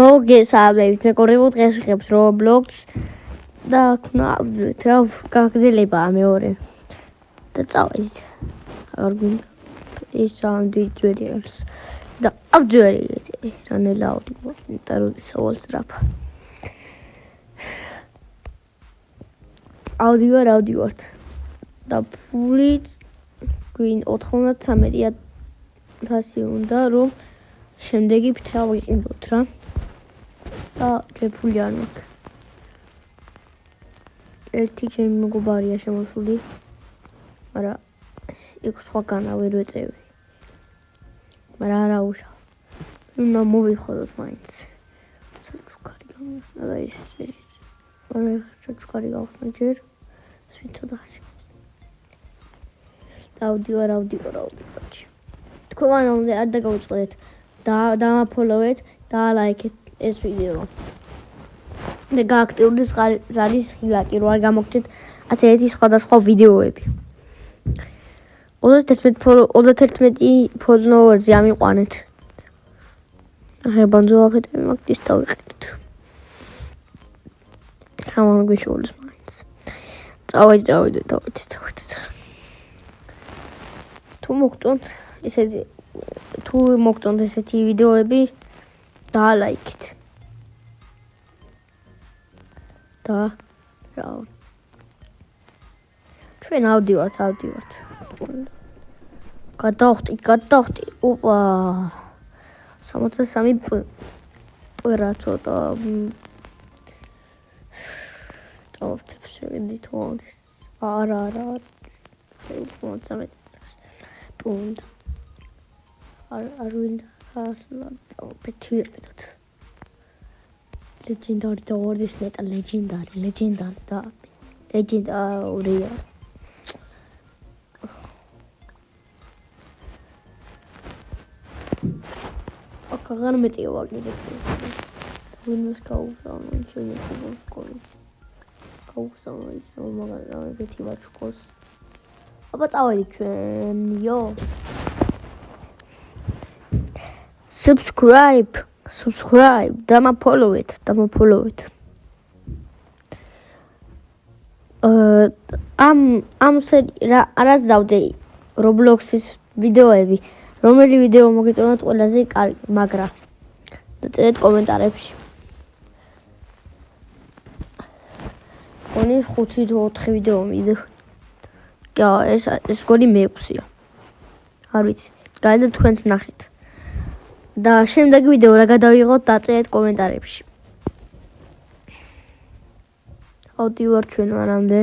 მოგესალმებით, მეგობრებო, დღეს ვიღებთ Roblox და ვნავდით რა გაგზელებაა მეორე. და წავედით. აღარ გვინდა ის ამდი ძვირიებს. და ავძვერით რანელა აუდიო, და როდის სოვალს რაფა. აუდიوارთ. და ფულით გვინ 93,000 უნდა რომ შემდეგი ფთევა ვიყიდოთ რა. და ჯეფული არ მაქვს. ერთი ჩემი მეგობარია შემოსული. მაგრამ იქ სხვაგანა ვერ ვეწევი. მაგრამ არა უშავ. უნდა მოვიხოდოთ მაინც. საჩუქარი გამოსნა და ის. მაგრამ საჩუქარი გავხსნა ჯერ. სვიცოდა. აუდიო. თქვენ უნდა არ დაგავიწყდეთ. დამაფოლოვეთ და ლაიქეთ ეს ვიდეო. და გააქტიურდეს ზარის ხილაკი, რომ არ გამოგჩეთ ასე ერთი სხვადასხვა ვიდეოები. 31 ფოლოვერზე ამიყვანეთ. ახლა ბანძო აფეთები მაგის დავიყიდოთ. ხამან გვიშოულს მაინც. წავედით. თუ მოგწონთ ესეთი ვიდეოები და ლაიქით. და რა. ჩვენ ავდივართ. გადავხტი. ოპა. 63 პერა ცოტა. წავდებ შევიდით მოდი. არა. 63 პუნქტ. არ ვინდა ახლა პეთიებდოთ. ლეგენდარი და ვარდის ნეტა ლეგენდარი და ლეგენდარია. აღარ მეტია ვაგნერებ. ვინმეს გაუგზავნო ჩვენი სკოლა. გაუგზავნო ის მაგალითად პეთი ვაჩკოს. აბა წავედი ჩვენიო. subscribe დამაფოლოვეთ. რაც დავდე Roblox-ის ვიდეოები, რომელი ვიდეო მოგიწონათ ყველაზე კარგი, მაგრამ დაწერეთ კომენტარებში. ორი 5-4 ვიდეო მიდე. ეს გონი მე-6-ია. არ ვიცი, გაიდა თქვენც ნახეთ. და შემდეგი ვიდეო რა გადავიღოთ დაწერეთ კომენტარებში. აუდიوار ჩვენ მანამდე.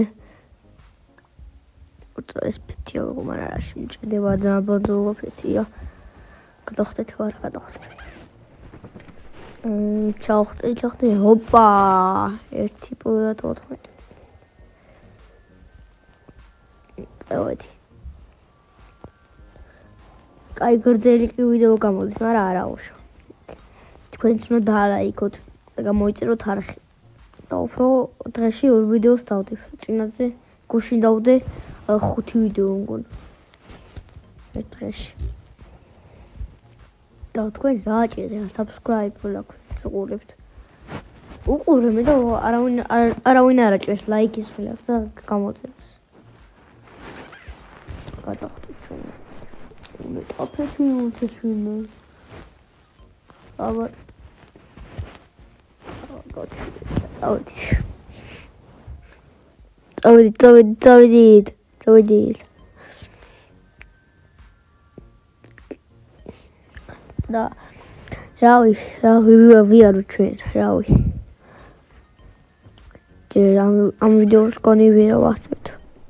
ეს პეთია მაგრამ არა შემჭედება ძაბადოა პეთია. გადახტეთ ვარ. ჩავხტე. ჰოპა. 1.14. წავედი. კაი გრძელი ვიდეო გამოდის, მაგრამ არა უშო. თქვენც უნდა დაალაიქოთ და გამოიწეროთ არხი. და უფრო დღეში 2 ვიდეოს დავდებ. წინაზე გუშინ დავდე 5 ვიდეო მგონი. ერთ დღეში. და თქვენ ზაჭერთ და subscribe ლაიქს უყურებთ. უყურებ და არავინ არ აჭერს ლაიქის ხელს და გამოწერს. გადახტეთ ჩვენ. აფეთვინო. აბა. წავედით. და რავი ვიარო ჩვენ, რავი. ჯერ ამ ვიდეოს კონი ვერა ვახცევთ.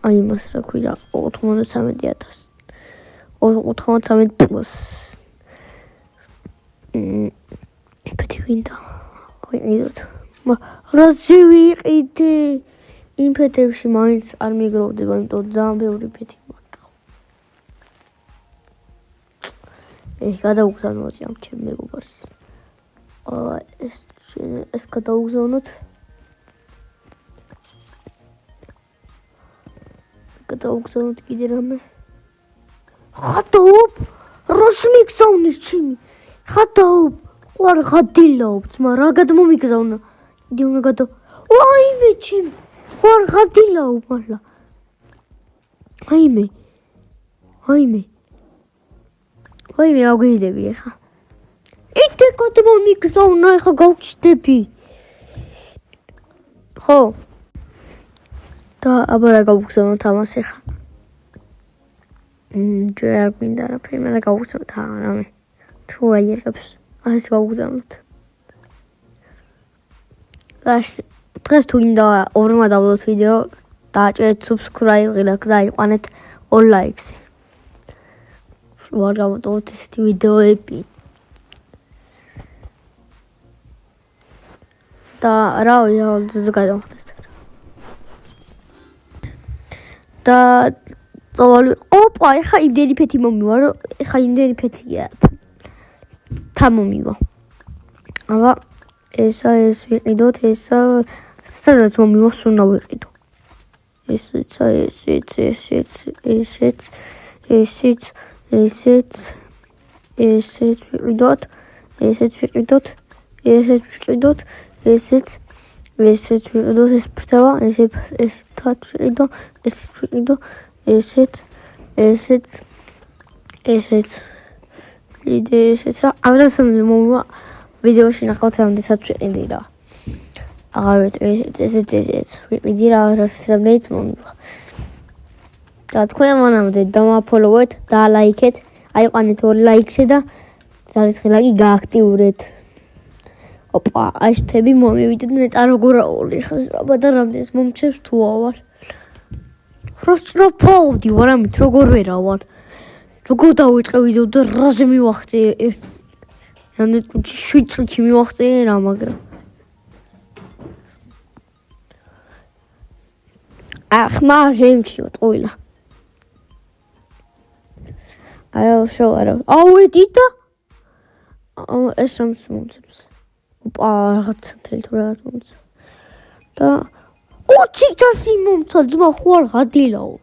აი მას რა ქვია 93,000. 93 პლუს. პეთი ვინდა. ვიყიდოთ. რაზი ვიყიდე? იმ პეთებში მაინც არ მიგროვდება, იმიტომ ძალიან ბევრი პეთი მაქვს. გადავუგზავნოთ ამ ჩემ მეგობარს. ეს გადავუგზავნოთ. კიდე რამე. ხატობ! როს მიგზავნის ჩემი? ხატობ! ვარ ღადილაობს, მაგრამ რა გადმომიგზავნა? იდი უნდა გადო. აიმე ჩემი. ვარ ღადილაობ, მართლა. აიმე. აგვიძები ახლა. იდე გადმომიგზავნა, ახლა გავჩდები. ხო. და აბა რა გავგზავნოთ ამას ახლა? ჯერ არ მინდა არაფერი, მაგრამ გავგზავნოთ რამე. თუ აიერთებს, ასე გავგზავნოთ. დღეს თუ გინდა ორმა დავდოთ ვიდეო, დააჭერეთ subscribe-ი და დაიყვანეთ 2 ლაიქს. ვარ გავატოვოთ ესეთი ვიდეოები. და რავი, გადავხდეს. და წოვალი. ოპა, ეხა იმდენი ფეთი მომივა, ეხა იმდენი ფეთია. თა მომივა. აბა, ეს ვიყიდოთ, სადაც მომივა, უნდა ვიყიდო. ესეც ვიყიდოთ, ესეც ვიყიდოთ, ეს ბრდება, ეს თათ ვიყიდო, ესეც ვიყიდო, ესეც. ამას მომივა ვიდეოში ნახავთ რამდენსაც ვიყიდი რა. აღარ ესეც ვიყიდი რა, რამდენიც მომივა. და თქვენ მანამდე დამაფოლოვეთ, დალაიქეთ, აიყვანეთ 2 ლაიქსი და ზარისხილა კი გააქტიურეთ. ოპა, აშთები მომივიდეთ ნეტა როგორ აოლი ხა აბა და რამდენს მომჩევს თუ ავარ. როსტროფოვდი ვარ ამით როგორ ვერავარ. როგორ დავიწყე ვიდეო და რაზე მივახცე ერთ რამდენ წუთში 7 წუთში მივახცე რა მაგრამ. ახმა შემჩიოთ ყვილა. არა. აუ ედიტა. ეს სამს მომწევს. ოპა რაღაც მთელი თუ რაღაც მომწევს. და 2000 მომწევს ძმა ხო არ ღადილაო.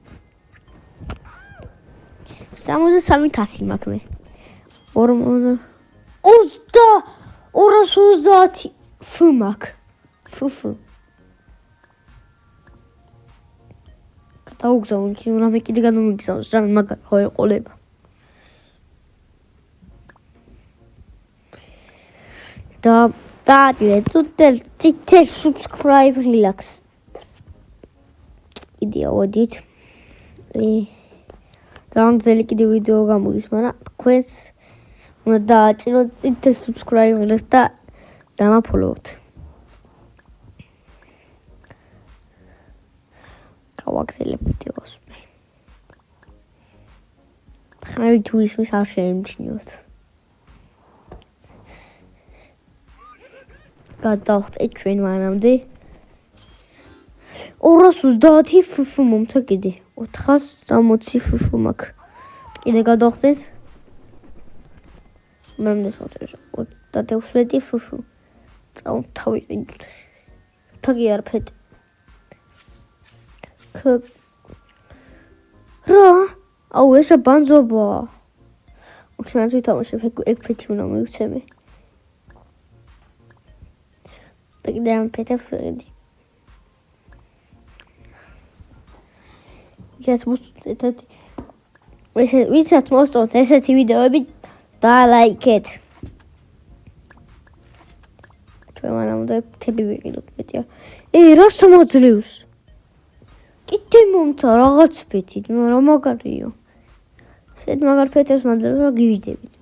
63,000 მაქვს მე. 230 ფ მაქვს. ფ. დაუგზავნე კი რამე კიდე გამომიგზავნოს რამე მაგარი ხო ეყოლება. და დაადირეთ წითელ subscribe relax. იდეოდით. ძალიან ძელი კიდე ვიდეო გამოდის, მაგრამ თქვენს უნდა დააჭიროთ წითელ subscribe relax და დამაფოლოვოთ. გავაგზავნე ვიდეოს. ხარი თუ ისმის არ შეიმჩნიოთ. გადავხტეთ ჩვენ მანამდე 230 ფ მომცა კიდე 460 ფ მაქვს კიდე გადავხტეთ მერმდეს მოწევს 27 ფ თავიყიდოთ თაგი არ ფეთ რა აუ ესა ბანძობაა უჩვენს ვითამაშებ ეგ ფეთი უნდა მივცემე კიდე ამ ფეთებს ვედი ეს მოსწონთ ვისაც მოსწონთ ესეთი ვიდეოები დალაიქეთ ჩვენ მანამდე თები ვიყიდოთ მეტია რას მოძლევს კიდე მომცა რაღაც ფეთით რა მაგარია ეს მაგარ ფეთებს მანდელს რა გივიდებით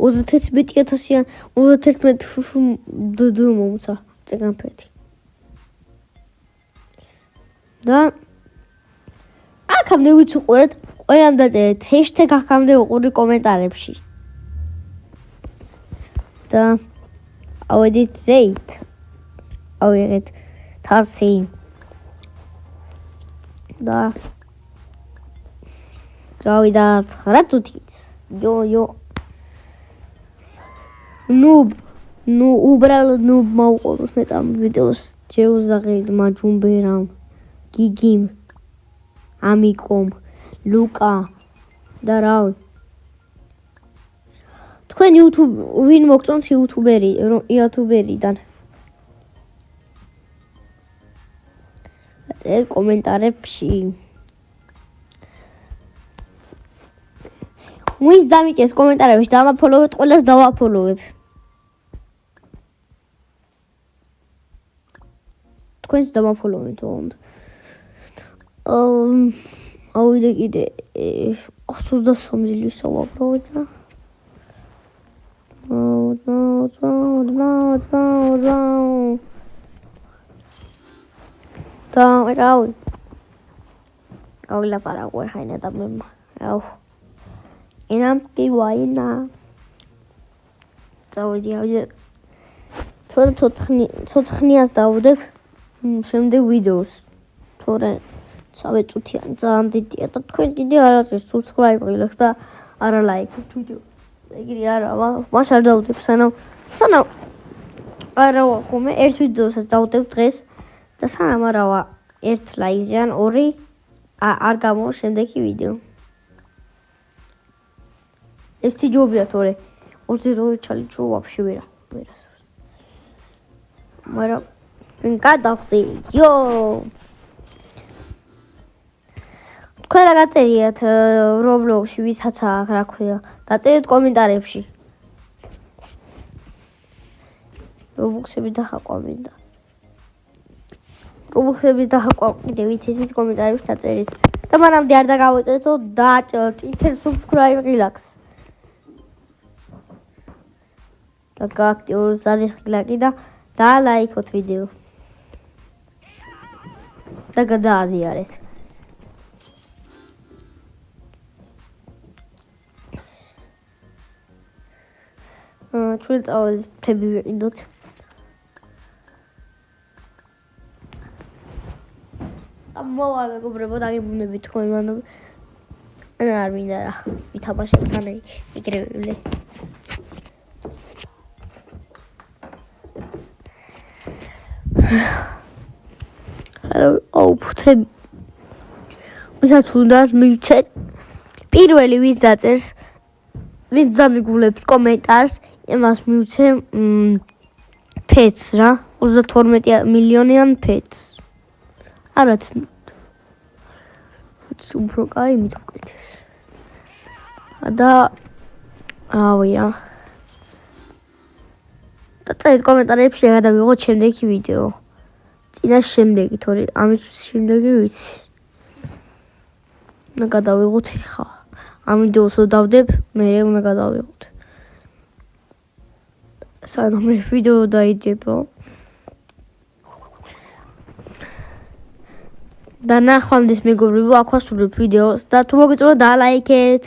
31,000-იან 31 ფ დუდუ მომცა წეგან ფეთი და აქამდე ვიცუყურეთ ყველამ დაწერეთ ჰეშტეგ აქამდე უყური კომენტარებში და ავედით ზეით ავიღეთ თასი და გავიდა 9 წუთით იო ნუ უბრალოდ ნუ მოვყოლოს ნეტა ვიდეოს ჯეუზაღი მაჯუმბერამ გიგიმ ამიკომ ლუკა და რავი თქვენ YouTube ვინ მოგწონთ YouTuberიდან? წერეთ კომენტარებში. ვინც დამიკეს კომენტარებში დავაფოლოვებ, ყველას დავაფოლოვებ. თქვენც დავაფოლოვეთ უნდა. ავიდე კიდე 123 დილის ვაპროვეცა. Raul. Raul la para haina también. Raul. Enam ki waina. Zawdia. Ცოცხნიას დავდებ შემდეგ ვიდეოს. თორე წავე წუთიან ძალიან დიდია და თქვენ კიდე არ არის subscribe გილახს და არა ლაიქით ვიდეო. ეგრე არა, მას არ დავდებ სანამ არა ხომ ერთ ვიდეოსაც დავდებ დღეს და სანამ არავა ერთ ლაიქზე ან ორი არ გამო შემდეგი ვიდეო. ერთი ჯობია თორე 20 ჩალიჩო ვაფშე ვერა. მაგრამ ვინ გადავხდი? იო. თქვენ რა გაწერიათ Roblox-ში ვისაც აქ რა ქვია? დაწერეთ კომენტარებში. Roblox-ები დახაკვა მინდა. Roblox-ები დახაკვა კიდე ვიცი ისიც კომენტარებში დაწერეთ. და მანამდე არ დაგავეწეთო დააჭრეთ წითელ subscribe relax. და გააქტიუროთ ზადისხილაკი და ლაიქოთ ვიდეო. და გადააზიარეთ. ჩვენ წავალთ მთები ვიყიდოთ. მოვალ მეგობრებო დაგებუნებით თქვენ მანდ არ მინდა რა ვითამაშებ თან ეგრევე. ფუთები ვისაც უნდათ მივცეთ პირველი ვინც დაწერს ვინც დამიგულებს კომენტარს იმას მივცე ფეთს რა 32 მილიონიან ფეთს არაც უფრო კაი მithukეთეს და ავია და წერეთ კომენტარებში გადავიღოთ შემდეგი ვიდეო წინა შემდეგი თორე ამის შემდეგი ვიცი და გადავიღოთ ხა ამ ვიდეოს დავდებ მე უნდა გადავიღოთ სანამ ვიდეო დაიდება და ნახვამდის მეგობრებო აქ ვასრულებ ვიდეოს და თუ მოგიწონათ დალაიქეთ